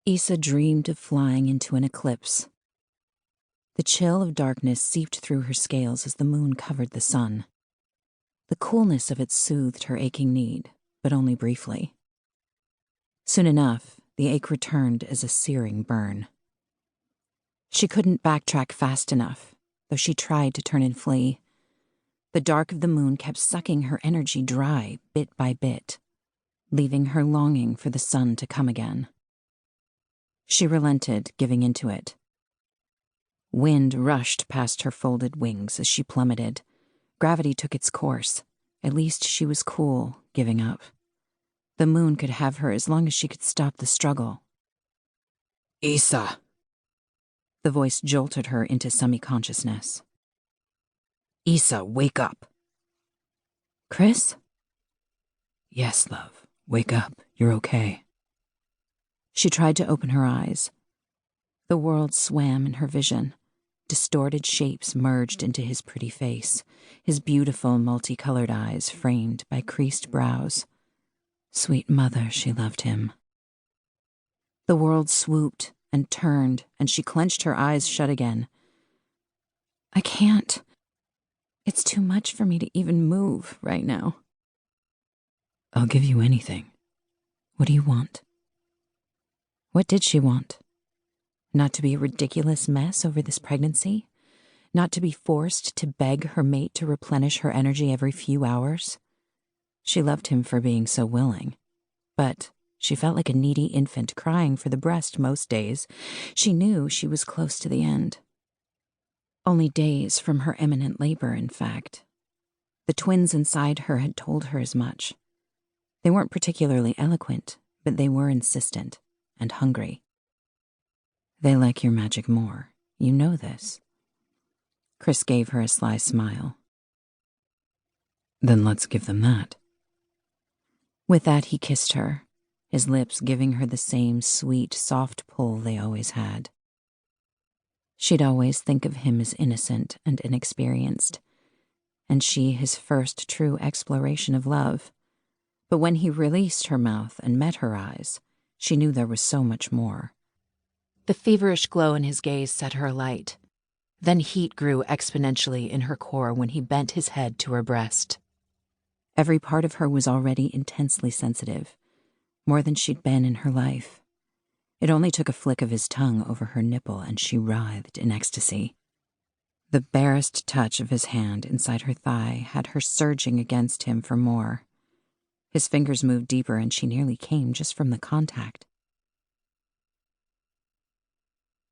Issa dreamed of flying into an eclipse. The chill of darkness seeped through her scales as the moon covered the sun. The coolness of it soothed her aching need, but only briefly. Soon enough, the ache returned as a searing burn. She couldn't backtrack fast enough, though she tried to turn and flee. The dark of the moon kept sucking her energy dry bit by bit, leaving her longing for the sun to come again. She relented, giving into it. Wind rushed past her folded wings as she plummeted. Gravity took its course. At least she was cool, giving up. The moon could have her as long as she could stop the struggle. "Issa!" The voice jolted her into semi-consciousness. "Issa, wake up!" "Kris?" "Yes, love. Wake up. You're okay." She tried to open her eyes. The world swam in her vision. Distorted shapes merged into his pretty face, his beautiful multicolored eyes framed by creased brows. Sweet mother, she loved him. The world swooped and turned, and she clenched her eyes shut again. "I can't. It's too much for me to even move right now." "I'll give you anything. What do you want?" What did she want? Not to be a ridiculous mess over this pregnancy? Not to be forced to beg her mate to replenish her energy every few hours? She loved him for being so willing, but she felt like a needy infant crying for the breast most days. She knew she was close to the end. Only days from her imminent labor, in fact. The twins inside her had told her as much. They weren't particularly eloquent, but they were insistent and hungry. "They like your magic more. You know this." Kris gave her a sly smile. "Then let's give them that." With that, he kissed her, his lips giving her the same sweet, soft pull they always had. She'd always think of him as innocent and inexperienced, and she his first true exploration of love. But when he released her mouth and met her eyes, she knew there was so much more. The feverish glow in his gaze set her alight. Then heat grew exponentially in her core when he bent his head to her breast. Every part of her was already intensely sensitive, more than she'd been in her life. It only took a flick of his tongue over her nipple and she writhed in ecstasy. The barest touch of his hand inside her thigh had her surging against him for more. His fingers moved deeper and she nearly came just from the contact.